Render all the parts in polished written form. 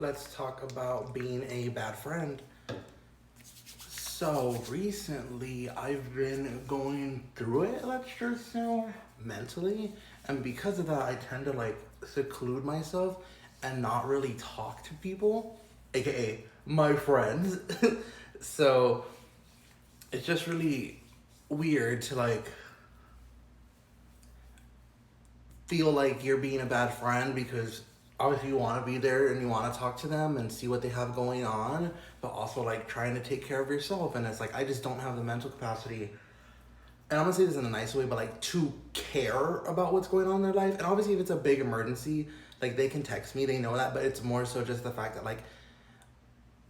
Let's talk about being a bad friend. So recently, I've been going through it, let's just say, mentally. And because of that, I tend to like seclude myself and not really talk to people, aka my friends. So it's just really weird to like feel like you're being a bad friend because obviously you want to be there and you want to talk to them and see what they have going on, but also like trying to take care of yourself. And it's like I just don't have the mental capacity, and I'm gonna say this in a nice way, but like to care about what's going on in their life. And obviously if it's a big emergency, like they can text me, they know that, but it's more so just the fact that like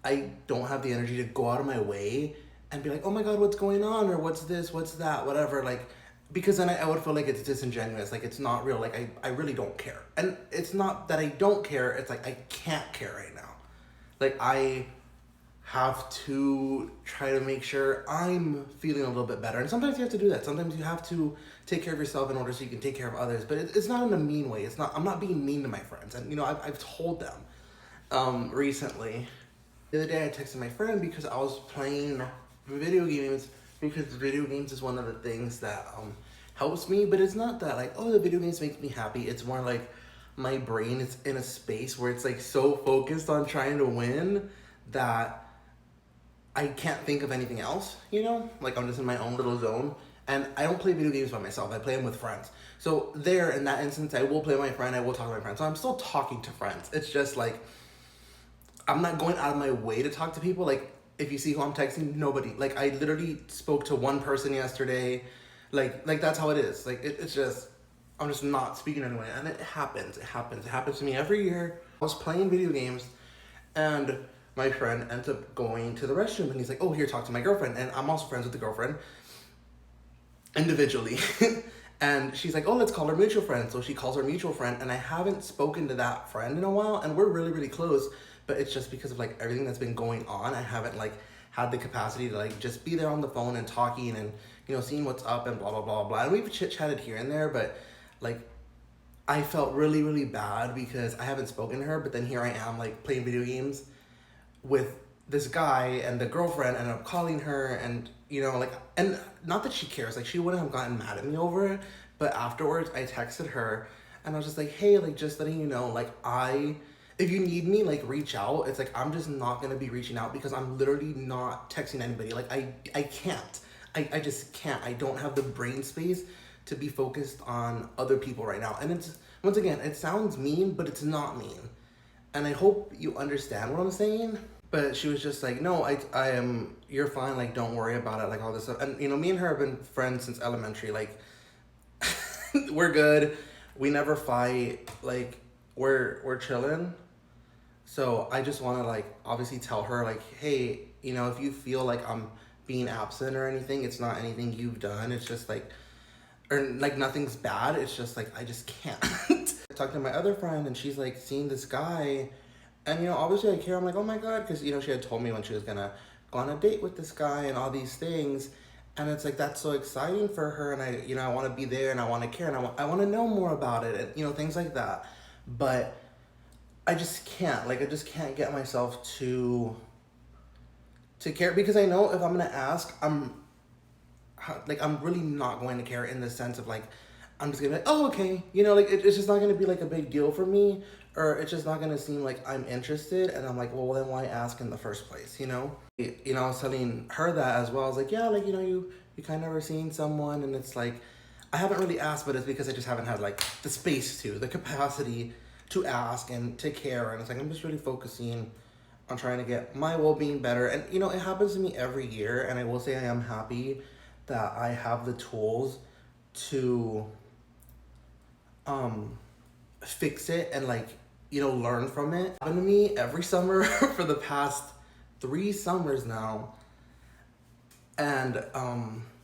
I don't have the energy to go out of my way and be like, oh my God, what's going on? Or what's this, what's that, whatever. Like, because then I would feel like it's disingenuous. Like, it's not real. Like, I really don't care. And it's not that I don't care, it's like I can't care right now. Like, I have to try to make sure I'm feeling a little bit better. And sometimes you have to do that. Sometimes you have to take care of yourself in order so you can take care of others. But it's not in a mean way. It's not, I'm not being mean to my friends. And, I've told them recently. The other day I texted my friend because I was playing video games because video games is one of the things that helps me, but it's not that like, oh, the video games makes me happy. It's more like my brain is in a space where it's like so focused on trying to win that I can't think of anything else, Like I'm just in my own little zone. And I don't play video games by myself. I play them with friends. So there, in that instance, I will play with my friend. I will talk to my friend. So I'm still talking to friends. It's just like I'm not going out of my way to talk to people. Like, if you see who I'm texting, nobody. Like, I literally spoke to one person yesterday. Like that's how it is. Like, it's just, I'm just not speaking anyway. And it happens. It happens. It happens to me every year. I was playing video games, and my friend ends up going to the restroom, and he's like, oh, here, talk to my girlfriend. And I'm also friends with the girlfriend individually. And she's like, oh, let's call her mutual friend. So she calls her mutual friend, and I haven't spoken to that friend in a while, and we're really, really close. But it's just because of like everything that's been going on, I haven't like had the capacity to like just be there on the phone and talking and seeing what's up and blah blah blah blah. And we've chit chatted here and there, but like I felt really, really bad because I haven't spoken to her. But then here I am like playing video games with this guy, and the girlfriend ended up calling her, and like, and not that she cares, like she wouldn't have gotten mad at me over it, but afterwards I texted her and I was just like, hey, like just letting you know, like if you need me, like reach out. It's like I'm just not gonna be reaching out because I'm literally not texting anybody. Like I can't. I just can't. I don't have the brain space to be focused on other people right now. And it's, once again, it sounds mean, but it's not mean. And I hope you understand what I'm saying. But she was just like, no, I am, you're fine, like, don't worry about it, like, all this stuff. And, me and her have been friends since elementary, like, we're good, we never fight, like, we're chilling. So I just want to, like, obviously tell her, like, hey, if you feel like I'm being absent or anything, it's not anything you've done, it's just, like, or, like, nothing's bad, it's just, like, I just can't. I talked to my other friend, and she's, like, seeing this guy, and, obviously I care. I'm like, oh my God, because, she had told me when she was going to go on a date with this guy and all these things. And it's like, that's so exciting for her. And I want to be there and I want to care and I want to know more about it and, things like that. But I just can't, like, I just can't get myself to care, because I know if I'm going to ask, I'm really not going to care in the sense of like, I'm just gonna be like, oh, okay. Like it's just not gonna be like a big deal for me, or it's just not gonna seem like I'm interested. And I'm like, well, then why ask in the first place, I was telling her that as well. I was like, yeah, like, you kind of ever seen someone, and it's like, I haven't really asked, but it's because I just haven't had like the space the capacity to ask and to care. And it's like, I'm just really focusing on trying to get my well-being better. And, it happens to me every year. And I will say I am happy that I have the tools to fix it and like learn from it. Happened to me every summer for the past 3 summers now. And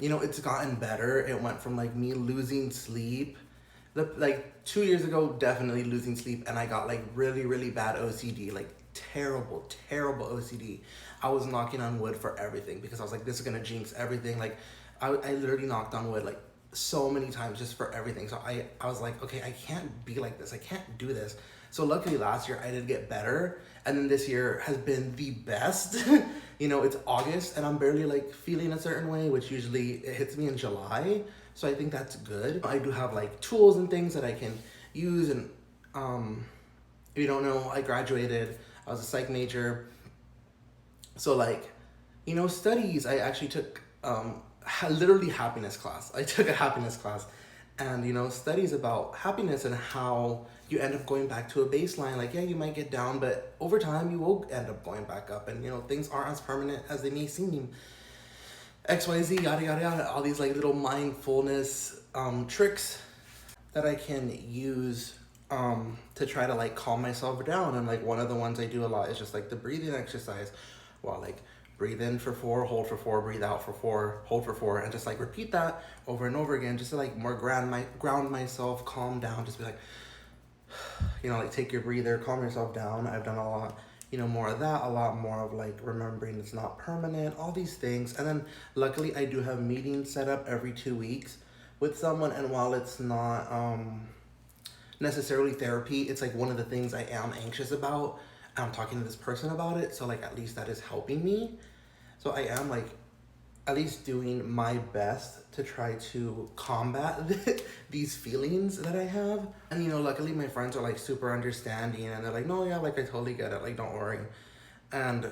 it's gotten better. It went from like me losing sleep, like 2 years ago, definitely losing sleep, and I got like really, really bad OCD, like terrible, terrible OCD. I was knocking on wood for everything because I was like, this is gonna jinx everything. Like I literally knocked on wood like so many times just for everything. So I was like, okay, I can't be like this. I can't do this. So luckily last year I did get better, and then this year has been the best. You know, it's August and I'm barely like feeling a certain way, which usually it hits me in July. So I think that's good. I do have like tools and things that I can use, and if you don't know, I graduated. I was a psych major. So like, you know, studies, I actually took literally happiness class. I took a happiness class, and you know, studies about happiness and how you end up going back to a baseline. Like, yeah, you might get down, but over time you will end up going back up, and you know, things aren't as permanent as they may seem. XYZ, yada yada yada, all these like little mindfulness tricks that I can use to try to like calm myself down. And like one of the ones I do a lot is just like the breathing exercise. Well, like breathe in for 4, hold for 4, breathe out for 4, hold for 4, and just like repeat that over and over again, just to like more ground myself, calm down, just be like, you know, like take your breather, calm yourself down. I've done a lot, you know, more of that, a lot more of like remembering it's not permanent, all these things. And then luckily I do have meetings set up every 2 weeks with someone, and while it's not necessarily therapy, it's like one of the things I am anxious about. I'm talking to this person about it, so like at least that is helping me. So I am like at least doing my best to try to combat these feelings that I have. And you know, luckily my friends are like super understanding, and they're like, no, yeah, like I totally get it, like don't worry. And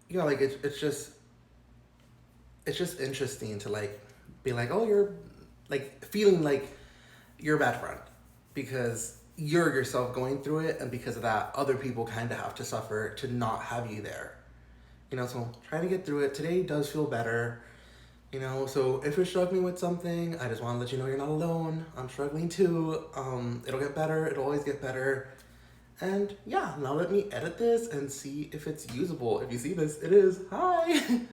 yeah, like it's just interesting to like be like, oh, you're like feeling like you're a bad friend because you're yourself going through it, and because of that other people kind of have to suffer to not have you there, you know. So trying to get through it. Today does feel better, you know. So if you're struggling with something, I just want to let you know you're not alone. I'm struggling too. It'll get better. It'll always get better. And yeah, now let me edit this and see if it's usable. If you see this, it is. Hi.